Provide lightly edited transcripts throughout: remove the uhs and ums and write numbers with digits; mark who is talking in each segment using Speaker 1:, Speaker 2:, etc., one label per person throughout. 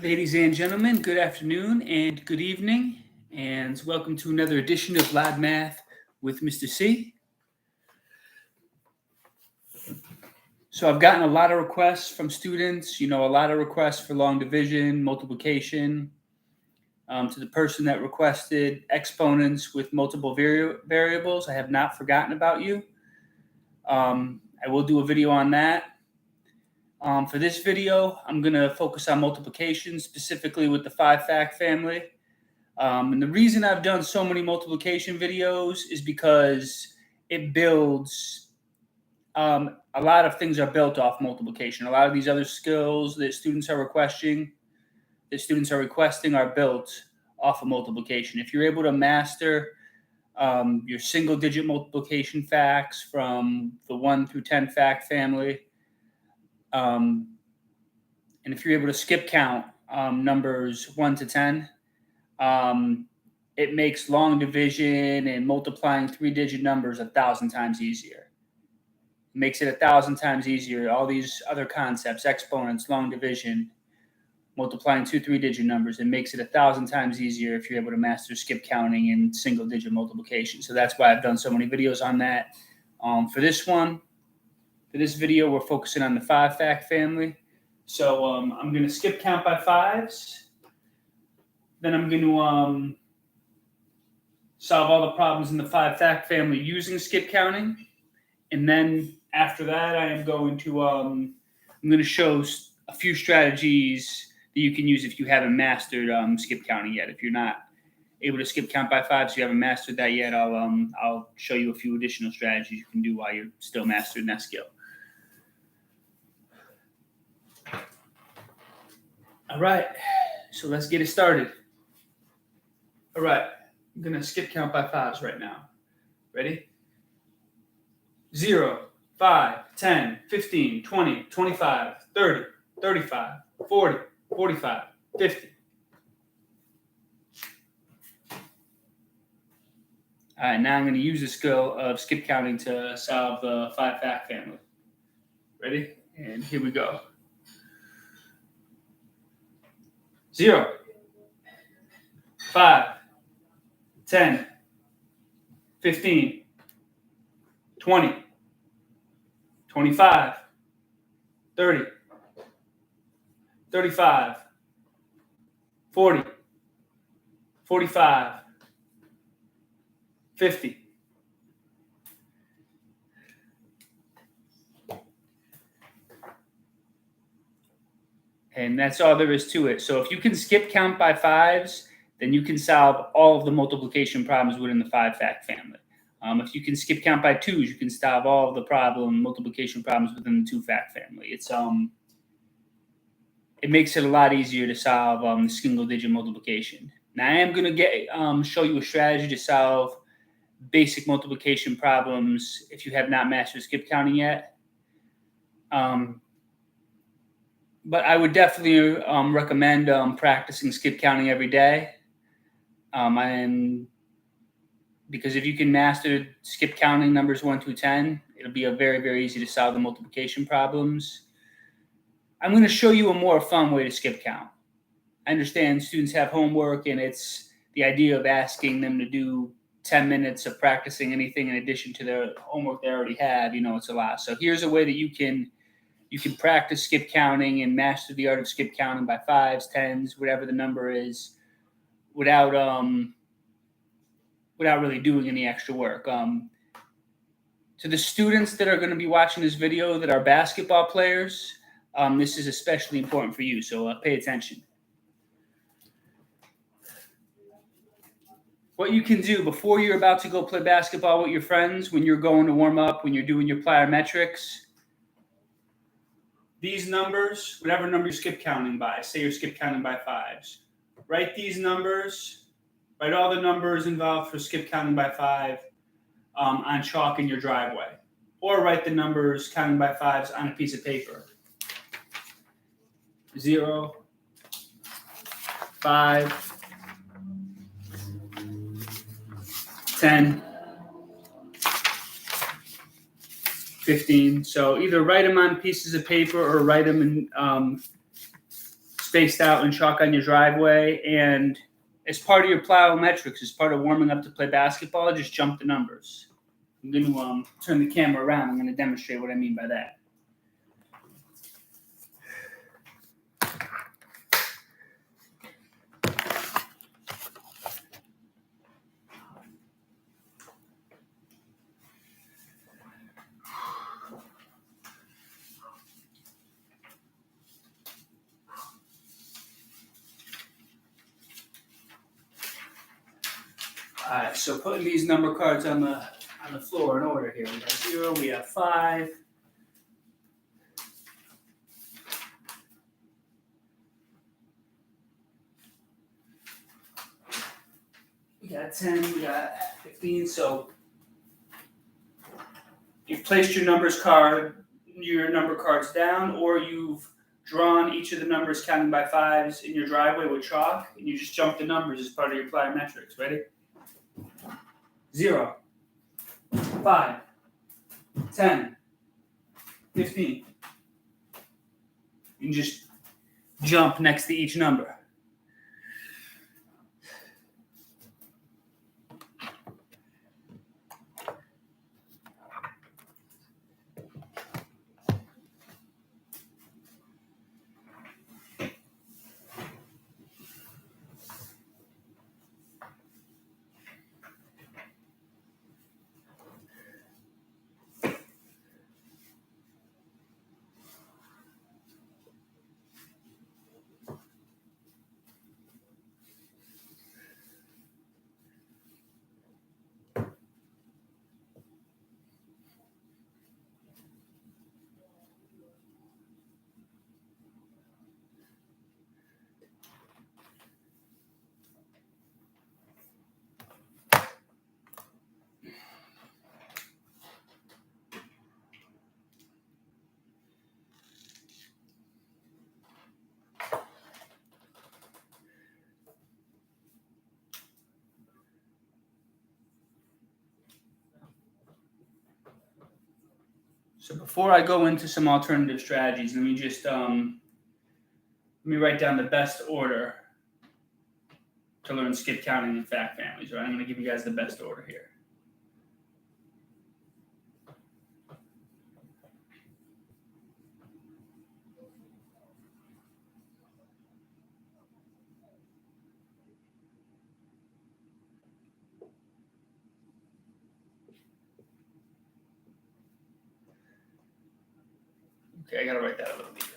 Speaker 1: Ladies and gentlemen, good afternoon and good evening, and welcome to another edition of Lab Math with Mr. C. So I've gotten a lot of requests from students, a lot of requests for long division, multiplication. To the person that requested exponents with multiple variables, I have not forgotten about you. I will do a video on that. For this video, I'm going to focus on multiplication, specifically with the 5-fact family. And the reason I've done so many multiplication videos is because it builds, a lot of things are built off multiplication. A lot of these other skills that students are requesting are built off of multiplication. If you're able to master your single-digit multiplication facts from the 1 through 10 fact family, and if you're able to skip count numbers 1 to 10, it makes long division and multiplying 3-digit numbers 1,000 times easier. It makes it 1,000 times easier. All these other concepts, exponents, long division, multiplying 2 3-digit numbers, it makes it 1,000 times easier if you're able to master skip counting and single-digit multiplication. So that's why I've done so many videos on that. For this video, we're focusing on the 5-fact family. So I'm going to skip count by 5s. Then I'm going to solve all the problems in the 5-fact family using skip counting. And then after that, I'm going to show a few strategies that you can use if you haven't mastered skip counting yet. If you're not able to skip count by 5s, you haven't mastered that yet, I'll show you a few additional strategies you can do while you're still mastering that skill. All right, so let's get it started. All right, I'm going to skip count by 5s right now. Ready? 0, 5, 10, 15, 20, 25, 30, 35, 40, 45, 50. All right, now I'm going to use the skill of skip counting to solve the 5-fact family. Ready? And here we go. 0, 5, 10, 15, 20, 25, 30, 35, 40, 45, 50. And that's all there is to it. So if you can skip count by 5s, then you can solve all of the multiplication problems within the 5-fact family. If you can skip count by 2s, you can solve all of the multiplication problems within the 2-fact family. It makes it a lot easier to solve single-digit multiplication. Now I am going to show you a strategy to solve basic multiplication problems if you have not mastered skip counting yet. But I would definitely recommend practicing skip counting every day. Because if you can master skip counting numbers 1 through 10, it'll be very, very easy to solve the multiplication problems. I'm going to show you a more fun way to skip count. I understand students have homework, and it's the idea of asking them to do 10 minutes of practicing anything in addition to their homework they already have. It's a lot. So here's a way that you can practice skip counting and master the art of skip counting by 5s, 10s, whatever the number is, without really doing any extra work. To the students that are going to be watching this video that are basketball players, this is especially important for you, so pay attention. What you can do before you're about to go play basketball with your friends, when you're going to warm up, when you're doing your plyometrics, these numbers, whatever number you're skip counting by, say you're skip counting by 5s, write these numbers, write all the numbers involved for skip counting by 5 on chalk in your driveway. Or write the numbers counting by 5s on a piece of paper. 0, 5, 10, 15. So either write them on pieces of paper or write them in spaced out in chalk on your driveway, and as part of your plyometrics, as part of warming up to play basketball, just jump the numbers. I'm going to turn the camera around. I'm going to demonstrate what I mean by that. All right, so putting these number cards on the floor in order here. We have 0, we have 5. We got 10, we got 15. So you've placed your number cards down, or you've drawn each of the numbers counting by 5s in your driveway with chalk, and you just jump the numbers as part of your plyometrics. Ready? 0, 5, 10, 15. You can just jump next to each number. So before I go into some alternative strategies, let me just write down the best order to learn skip counting and fact families. Right, I'm going to give you guys the best order here. Okay, I got to write that a little deeper.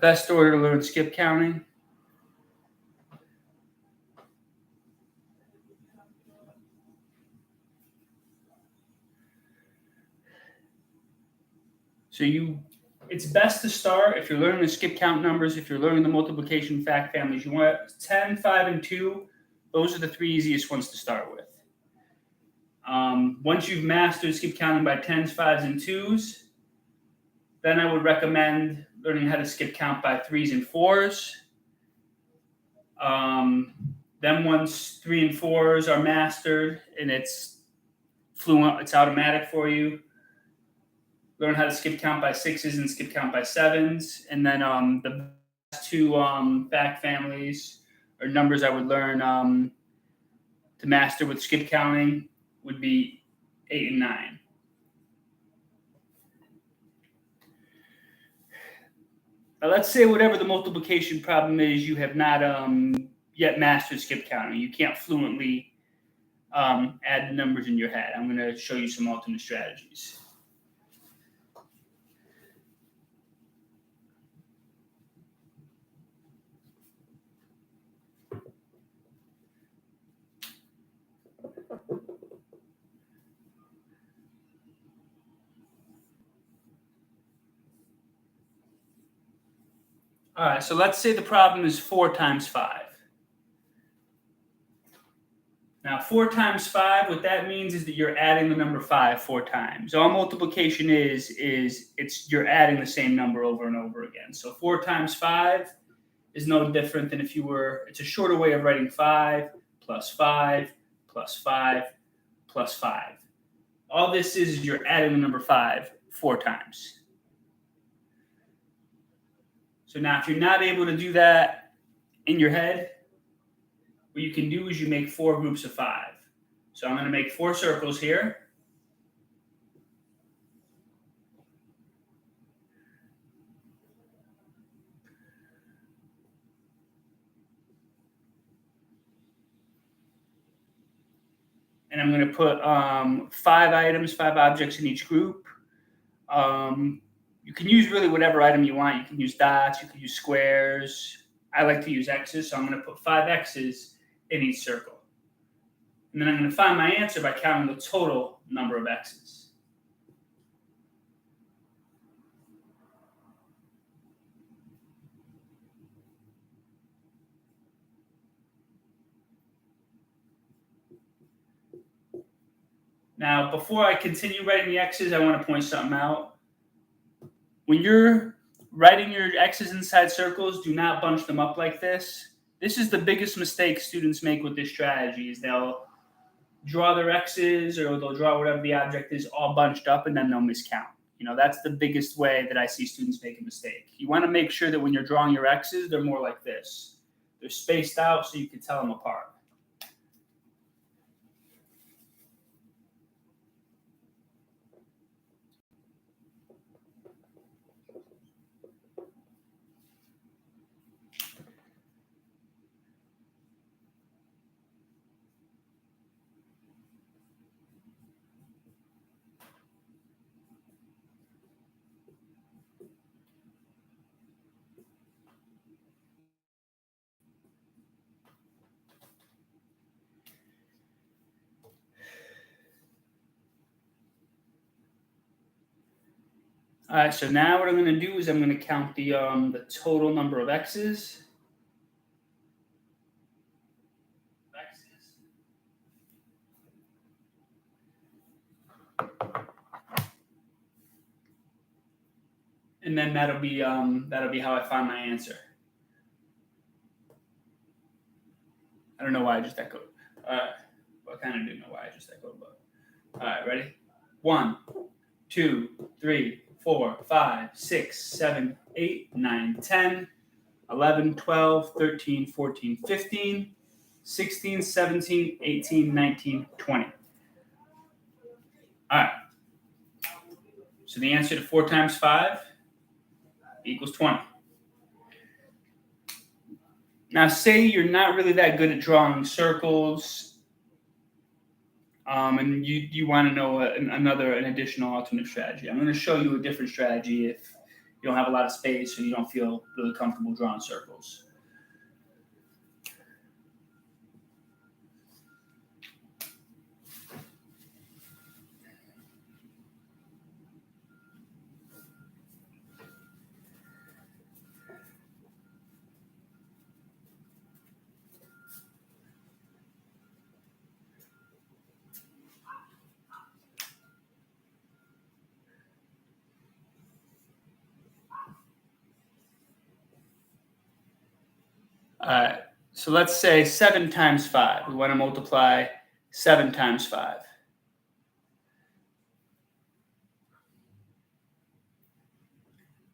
Speaker 1: Best order to learn skip counting. So it's best to start, if you're learning the skip count numbers, if you're learning the multiplication fact families, you want 10, 5, and 2. Those are the 3 easiest ones to start with. Once you've mastered skip counting by 10s, 5s, and 2s, then I would recommend learning how to skip count by 3s and 4s. Then once 3 and 4s are mastered and it's fluent, it's automatic for you, learn how to skip count by 6s and skip count by 7s. And then the best 2 fact families or numbers I would learn to master with skip counting would be 8 and 9. Now let's say whatever the multiplication problem is, you have not yet mastered skip counting. You can't fluently add the numbers in your head. I'm going to show you some alternate strategies. All right, so let's say the problem is 4 times 5. Now, 4 times 5, what that means is that you're adding the number 5 4 times. All multiplication is you're adding the same number over and over again. So 4 times 5 is no different than if you were, it's a shorter way of writing 5 plus 5 plus 5 plus 5. All this is you're adding the number 5 4 times. So now if you're not able to do that in your head, what you can do is you make 4 groups of 5. So I'm going to make 4 circles here. And I'm going to put 5 items, 5 objects in each group. You can use really whatever item you want. You can use dots, you can use squares. I like to use X's, so I'm going to put 5 X's in each circle. And then I'm going to find my answer by counting the total number of X's. Now, before I continue writing the X's, I want to point something out. When you're writing your X's inside circles, do not bunch them up like this. This is the biggest mistake students make with this strategy, is they'll draw their X's or they'll draw whatever the object is all bunched up and then they'll miscount. You know, that's the biggest way that I see students make a mistake. You want to make sure that when you're drawing your X's, they're more like this. They're spaced out so you can tell them apart. All right, so now what I'm going to do is I'm going to count the total number of X's. And then that'll be how I find my answer. I don't know why I just echoed. Well, I kind of do know why I just echoed, but all right, ready? 1, 2, 3, 4, 5, 6, 7, 8, 9, 10, 11, 12, 13, 14, 15, 16, 17, 18, 19, 20. All right. So the answer to 4 times 5 equals 20. Now, say you're not really that good at drawing circles, and you want to know an additional alternate strategy. I'm going to show you a different strategy if you don't have a lot of space or you don't feel really comfortable drawing circles. All right, so let's say 7 times 5. We want to multiply 7 times 5.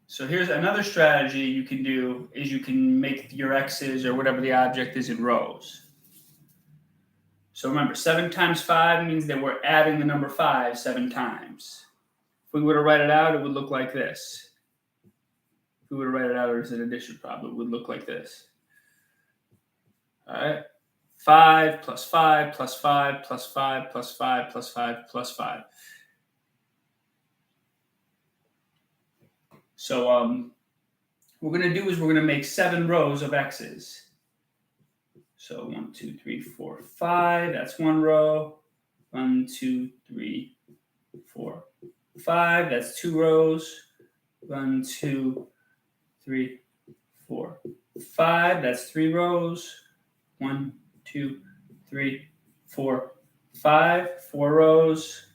Speaker 1: So here's another strategy you can do is you can make your X's or whatever the object is in rows. So remember, 7 times 5 means that we're adding the number 5 7 times. If we were to write it out, it would look like this. If we were to write it out as an addition problem, it would look like this. All right, 5 plus 5 plus 5 plus 5 plus 5 plus 5 plus 5. So what we're going to do is we're going to make 7 rows of X's. So 1, 2, 3, 4, 5. That's 1 row. 1, 2, 3, 4, 5. That's 2 rows. 1, 2, 3, 4, 5. That's 3 rows. 1, 2, 3, 4, 5. 4 rows.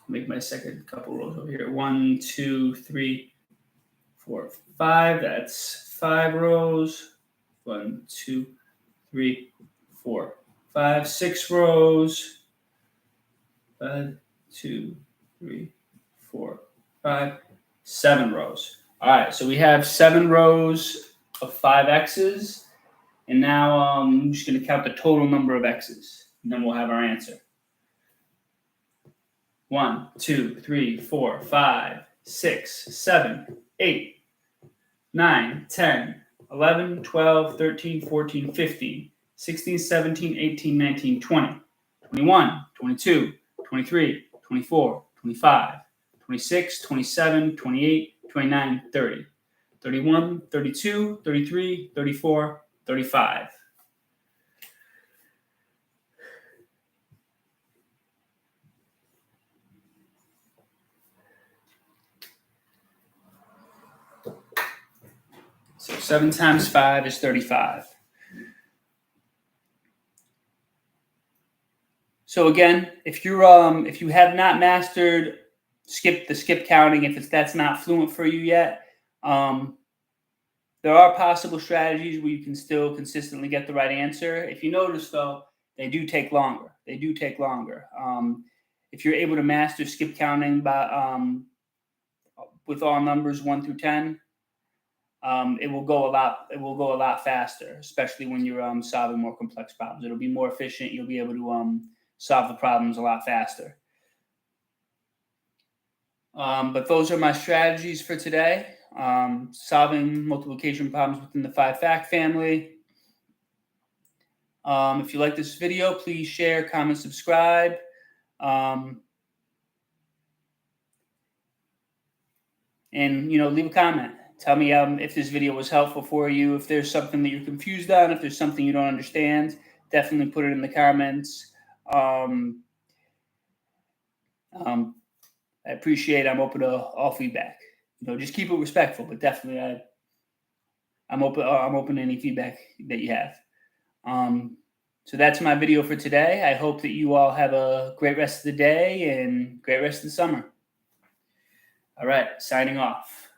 Speaker 1: make my second couple rows over here. 1, 2, 3, 4, 5. That's 5 rows. 1, 2, 3, 4, 5, 6 rows. 1, 2, 3, 4, 5, 7 rows. All right, so we have 7 rows of 5 X's. And now I'm just going to count the total number of X's. And then we'll have our answer. 1, 2, 3, 4, 5, 6, 7, 8, 9, 10, 11, 12, 13, 14, 15, 16, 17, 18, 19, 20, 21, 22, 23, 24, 25, 26, 27, 28, 29, 30, 31, 32, 33, 34, 35. So 7 times 5 is 35. So again, if you have not mastered the skip counting, if that's not fluent for you yet, there are possible strategies where you can still consistently get the right answer. If you notice, though, they do take longer. If you're able to master skip counting with all numbers 1 through 10, it will go a lot faster, especially when you're solving more complex problems. It'll be more efficient. You'll be able to solve the problems a lot faster. But those are my strategies for today. Solving multiplication problems within the 5-fact family. If you like this video, please share, comment, subscribe. And leave a comment. Tell me if this video was helpful for you. If there's something that you're confused on, if there's something you don't understand, definitely put it in the comments. I appreciate it. I'm open to all feedback. Just keep it respectful, but definitely I'm open to any feedback that you have. So that's my video for today. I hope that you all have a great rest of the day and great rest of the summer. All right, signing off.